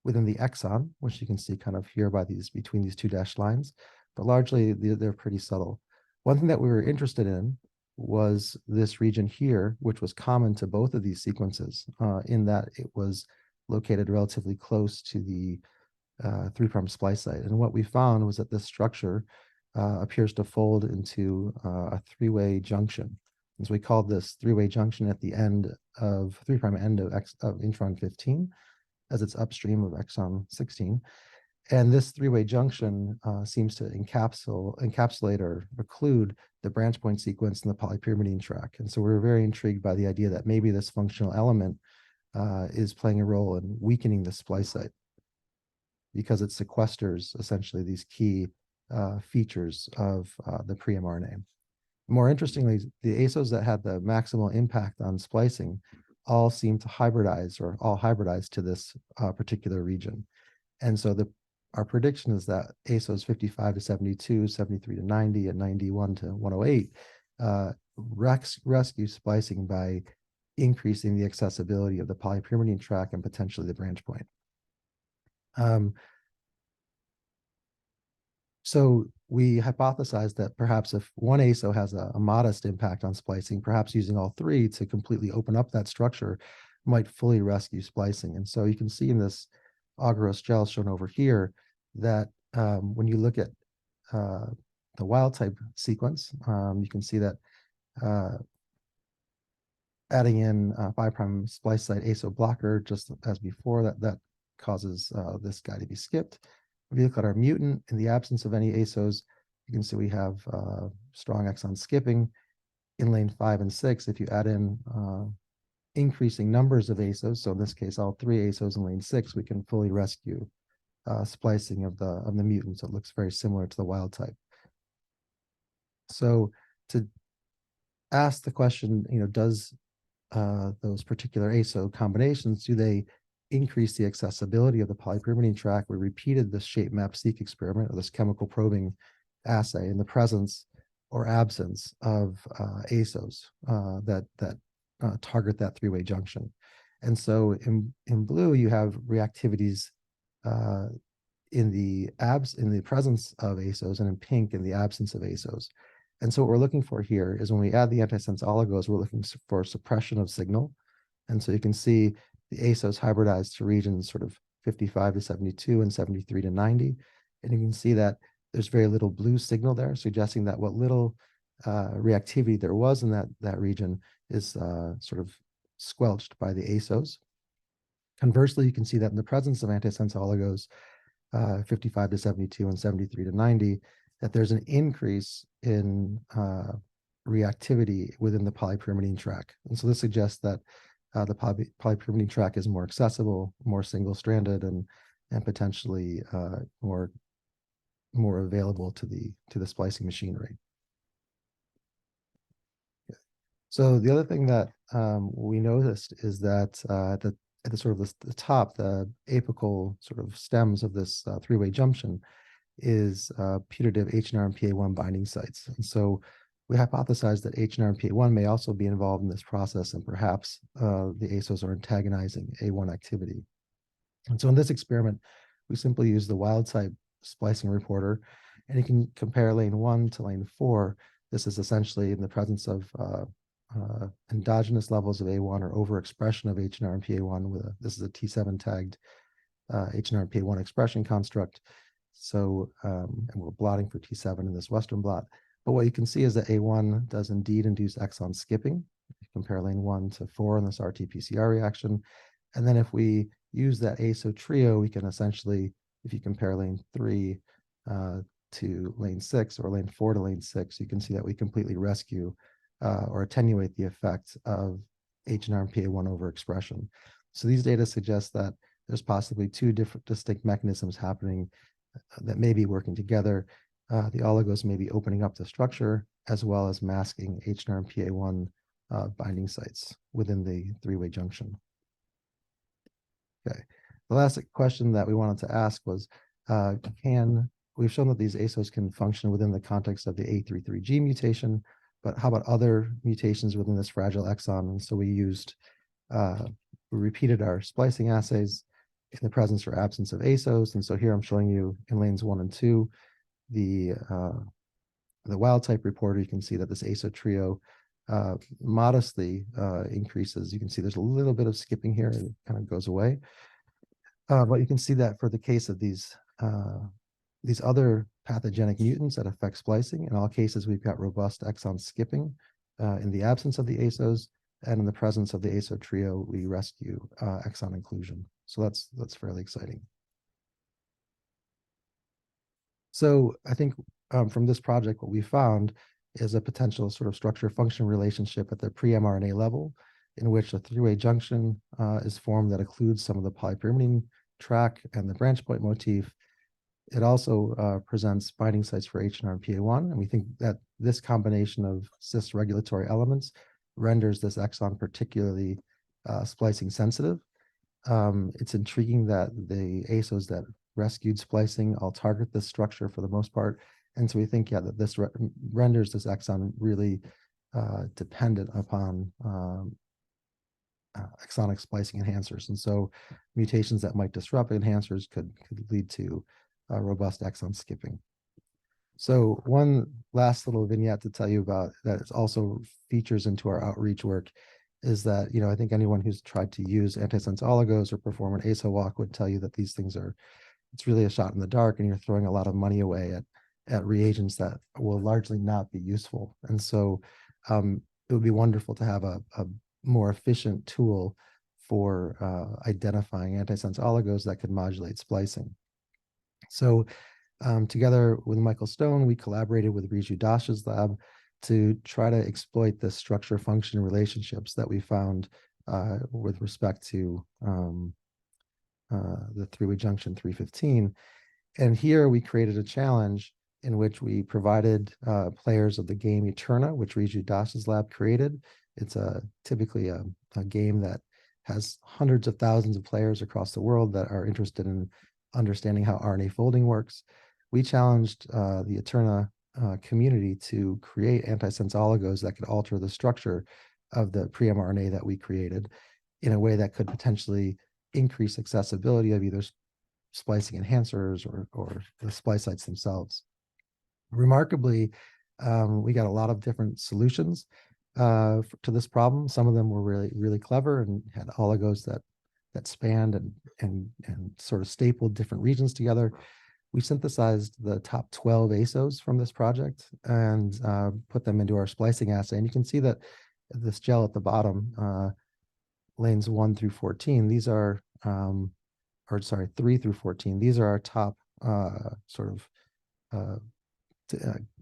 the exon, which you can see kind of here by between these two dashed lines, but largely they're pretty subtle. One thing that we were interested in was this region here, which was common to both of these sequences, in that it was located relatively close to the 3' splice site. And what we found was that this structure appears to fold into a three-way junction. And so we called this three-way junction at the end of 3' end of intron 15, as it's upstream of exon 16. And this three-way junction seems to encapsulate or occlude the branch point sequence in the polypyrimidine track. And so we're very intrigued by the idea that maybe this functional element is playing a role in weakening the splice site, because it sequesters essentially these key features of the pre-mRNA. More interestingly, the ASOs that had the maximal impact on splicing all seem to hybridize, or all hybridize to this particular region. And so our prediction is that ASOs 55 to 72, 73 to 90, and 91 to 108 rescue splicing by increasing the accessibility of the polypyrimidine track and potentially the branch point. So we hypothesized that perhaps if one ASO has a modest impact on splicing, perhaps using all three to completely open up that structure might fully rescue splicing. And so you can see in this agarose gel shown over here that when you look at the wild type sequence, you can see that adding in 5' splice site ASO blocker, just as before, that causes this guy to be skipped. If you look at our mutant, in the absence of any ASOs, you can see we have strong exon skipping in lane 5 and 6. If you add in increasing numbers of ASOs, so in this case, all three ASOs in lane 6, we can fully rescue splicing of the mutant. So it looks very similar to the wild type. So to ask the question, does those particular ASO combinations, do they increase the accessibility of the polypyrimidine track? We repeated this shape map seq experiment, or this chemical probing assay, in the presence or absence of ASOs that target that three-way junction. And so in blue, you have reactivities in the presence of ASOs, and in pink, in the absence of ASOs. And so what we're looking for here is when we add the antisense oligos, we're looking for suppression of signal. And so you can see the ASOs hybridize to regions sort of 55 to 72 and 73 to 90. And you can see that there's very little blue signal there, suggesting that what little reactivity there was in that region is sort of squelched by the ASOs. Conversely, you can see that in the presence of antisense oligos, 55 to 72 and 73 to 90, that there's an increase in reactivity within the polypyrimidine track. And so this suggests that the polypyrimidine track is more accessible, more single-stranded, and potentially more available to the splicing machinery. So the other thing that we noticed is that at the sort of the top, the apical sort of stems of this three-way junction is putative H&R and PA1 binding sites. And so we hypothesized that H&R and PA1 may also be involved in this process, and perhaps the ASOs are antagonizing A1 activity. And so in this experiment, we simply used the wild type splicing reporter And you can compare lane 1 to lane 4. This is essentially in the presence of endogenous levels of A1 or overexpression of HNR and PA1 this is a T7 tagged HNR and PA1 expression construct. So, and we're blotting for T7 in this Western blot. But what you can see is that A1 does indeed induce exon skipping. Compare lane 1 to 4 in this RT-PCR reaction. And then if we use that ASO trio, we can essentially, if you compare lane 3 to lane 6 or lane 4 to lane 6, you can see that we completely rescue or attenuate the effect of HNR and PA1 overexpression. So these data suggest that there's possibly two different distinct mechanisms happening that may be working together. The oligos may be opening up the structure as well as masking HNR and PA1 binding sites within the three-way junction. Okay, the last question that we wanted to ask was, we've shown that these ASOs can function within the context of the A33G mutation, but how about other mutations within this fragile exon? And so we repeated our splicing assays in the presence or absence of ASOs. And so here I'm showing you in lanes 1 and 2, the wild type reporter. You can see that this ASO trio modestly increases. You can see there's a little bit of skipping here, and it kind of goes away. But you can see that for the case of these other pathogenic mutants that affect splicing, in all cases, we've got robust exon skipping in the absence of the ASOs, and in the presence of the ASO trio, we rescue exon inclusion. So that's fairly exciting. So I think from this project, what we found is a potential sort of structure-function relationship at the pre-mRNA level, in which a three-way junction is formed that includes some of the polypyrimidine track and the branch point motif. It also presents binding sites for HNR and PA1, and we think that this combination of cis regulatory elements renders this exon particularly splicing sensitive. It's intriguing that the ASOs that rescued splicing all target this structure for the most part, and so we think, yeah, that this renders this exon really dependent upon exonic splicing enhancers, and so mutations that might disrupt enhancers could lead to robust exon skipping. So one last little vignette to tell you about that is also features into our outreach work is that, I think anyone who's tried to use antisense oligos or perform an ASO walk would tell you that these things it's really a shot in the dark, and you're throwing a lot of money away at reagents that will largely not be useful. And so it would be wonderful to have a more efficient tool for identifying antisense oligos that could modulate splicing. So together with Michael Stone, we collaborated with Riju Dash's lab to try to exploit the structure-function relationships that we found with respect to the three-way junction 315. And here we created a challenge in which we provided players of the game Eterna, which Riju Dash's lab created. It's typically a game that has hundreds of thousands of players across the world that are interested in understanding how RNA folding works. We challenged the Eterna community to create antisense oligos that could alter the structure of the pre-mRNA that we created in a way that could potentially increase accessibility of either splicing enhancers or the splice sites themselves. Remarkably, we got a lot of different solutions to this problem. Some of them were really, really clever and had oligos that spanned and sort of stapled different regions together. We synthesized the top 12 ASOs from this project and put them into our splicing assay. And you can see that this gel at the bottom, lanes 1 through 14, these are, 3 through 14, these are our top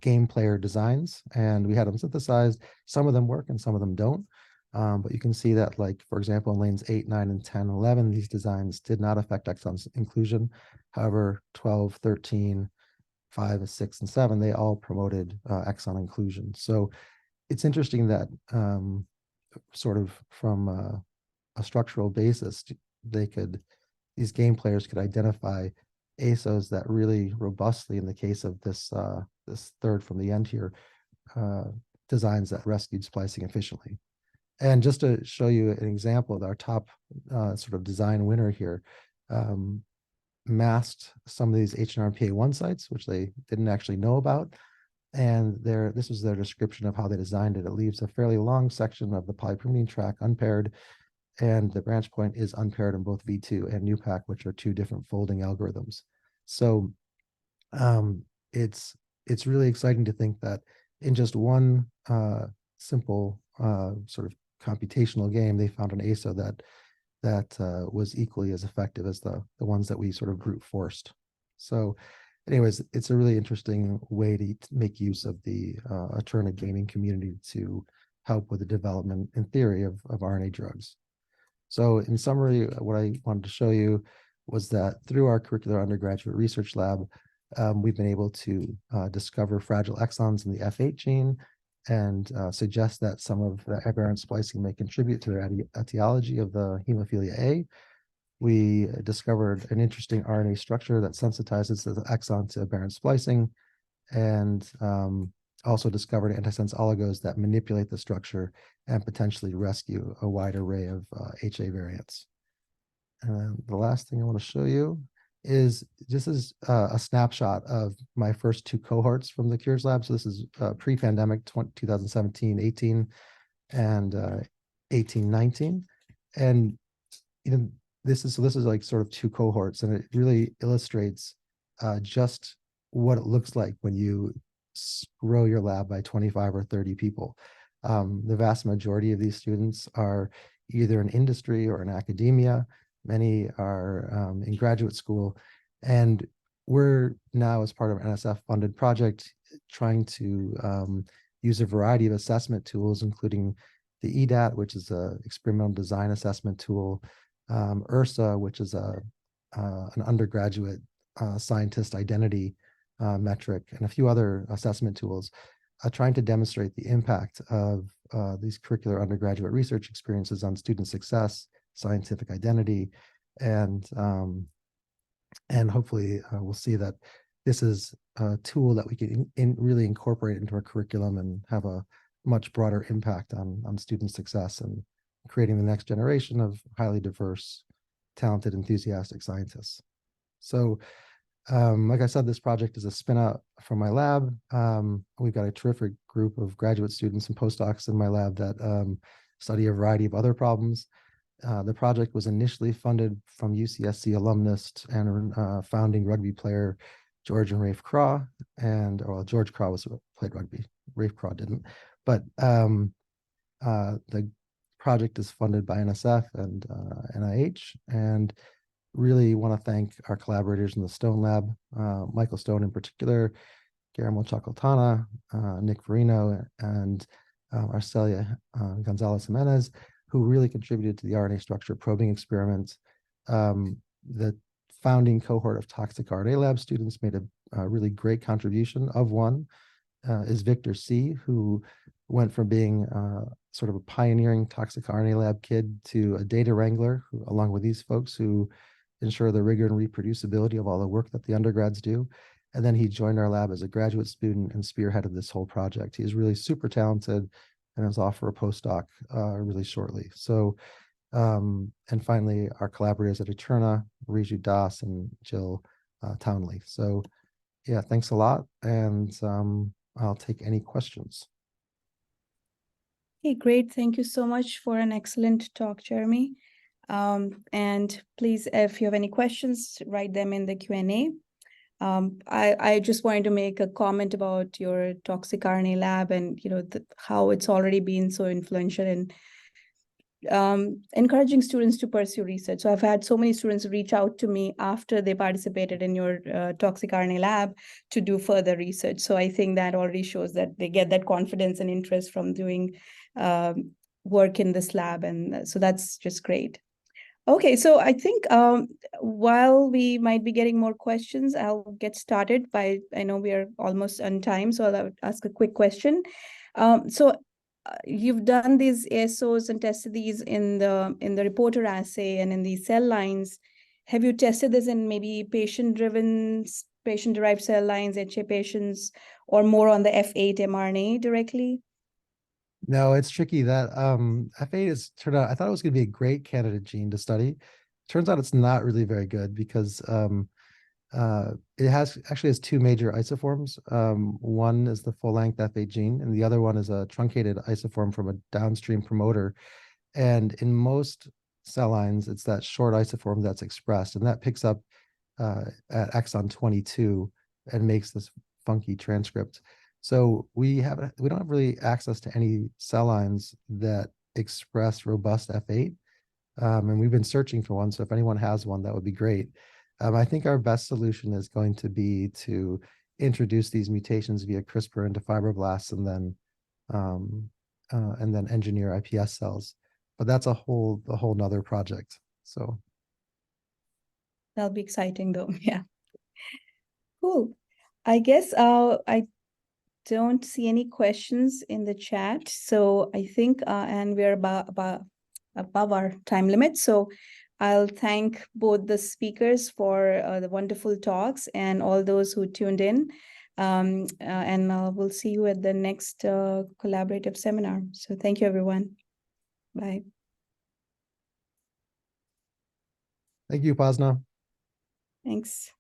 game player designs. And we had them synthesized. Some of them work and some of them don't. But you can see that, like, for example, in lanes 8, 9, and 10, 11, these designs did not affect exon inclusion. However, 12, 13, 5, 6, and 7, they all promoted exon inclusion. So it's interesting that sort of from a structural basis, these game players could identify ASOs that really robustly, in the case of this third from the end here, designs that rescued splicing efficiently. And just to show you an example of our top sort of design winner here, masked some of these HNRPA1 sites, which they didn't actually know about. And this was their description of how they designed it. It leaves a fairly long section of the polypyrimidine track unpaired, and the branch point is unpaired in both V2 and NUPAC, which are two different folding algorithms. So it's really exciting to think that in just one simple sort of computational game, they found an ASO that was equally as effective as the ones that we sort of brute forced. So anyways, it's a really interesting way to make use of the Eterna gaming community to help with the development in theory of RNA drugs. So in summary, what I wanted to show you was that through our curricular undergraduate research lab, we've been able to discover fragile exons in the F8 gene and suggest that some of the aberrant splicing may contribute to the etiology of the hemophilia A. We discovered an interesting RNA structure that sensitizes the exon to aberrant splicing, and also discovered antisense oligos that manipulate the structure and potentially rescue a wide array of HA variants. And the last thing I want to show you is this is a snapshot of my first two cohorts from the Cures Lab. So this is pre-pandemic 2017-18 and 18-19. And this is like sort of two cohorts, and it really illustrates just what it looks like when you grow your lab by 25 or 30 people. The vast majority of these students are either in industry or in academia. Many are in graduate school, and we're now, as part of an NSF-funded project, trying to use a variety of assessment tools, including the EDAT, which is an experimental design assessment tool, URSA, which is an undergraduate scientist identity metric, and a few other assessment tools, trying to demonstrate the impact of these curricular undergraduate research experiences on student success, scientific identity, and hopefully we'll see that this is a tool that we can really incorporate into our curriculum and have a much broader impact on student success and creating the next generation of highly diverse, talented, enthusiastic scientists. So like I said, this project is a spin out from my lab. We've got a terrific group of graduate students and postdocs in my lab that study a variety of other problems. The project was initially funded from UCSC alumnus and founding rugby player George and Rafe Craw, and George Craw played rugby, Rafe Craw didn't. But the project is funded by NSF and NIH, and really want to thank our collaborators in the Stone Lab, Michael Stone in particular, Guillermo Chacaltana, Nick Verino, and Arcelia Gonzalez Jimenez, who really contributed to the RNA structure probing experiment. The founding cohort of toxic RNA lab students made a really great contribution. Of one is Victor C., who went from being sort of a pioneering toxic RNA lab kid to a data wrangler, along with these folks who ensure the rigor and reproducibility of all the work that the undergrads do. And then he joined our lab as a graduate student and spearheaded this whole project. He is really super talented and is off for a postdoc really shortly. So, and finally, our collaborators at Eterna, Riju Das and Jill Townley. So yeah, thanks a lot. And I'll take any questions. Okay, great. Thank you so much for an excellent talk, Jeremy. And please, if you have any questions, write them in the Q&A. I just wanted to make a comment about your toxic RNA lab and how it's already been so influential in encouraging students to pursue research. So I've had so many students reach out to me after they participated in your toxic RNA lab to do further research. So I think that already shows that they get that confidence and interest from doing work in this lab, and so that's just great. Okay, so I think while we might be getting more questions, I'll get started I know we are almost on time, so I'll ask a quick question. You've done these ASOs and tested these in the reporter assay and in the cell lines. Have you tested this in maybe patient-derived cell lines, HA patients, or more on the F8 mRNA directly? No, it's tricky. That F8 has turned out, I thought it was going to be a great candidate gene to study. Turns out it's not really very good because It actually has two major isoforms. One is the full-length F8 gene, and the other one is a truncated isoform from a downstream promoter. And in most cell lines, it's that short isoform that's expressed, and that picks up at exon 22 and makes this funky transcript. So we don't have really access to any cell lines that express robust F8, and we've been searching for one. So if anyone has one, that would be great. I think our best solution is going to be to introduce these mutations via CRISPR into fibroblasts and then engineer iPS cells. But that's a whole nother project. So That'll be exciting though. Yeah. Cool. I guess I don't see any questions in the chat. So I think and we're above our time limit. So I'll thank both the speakers for the wonderful talks and all those who tuned in. And we'll see you at the next collaborative seminar. So thank you, everyone. Bye. thank you, Upasna. Thanks.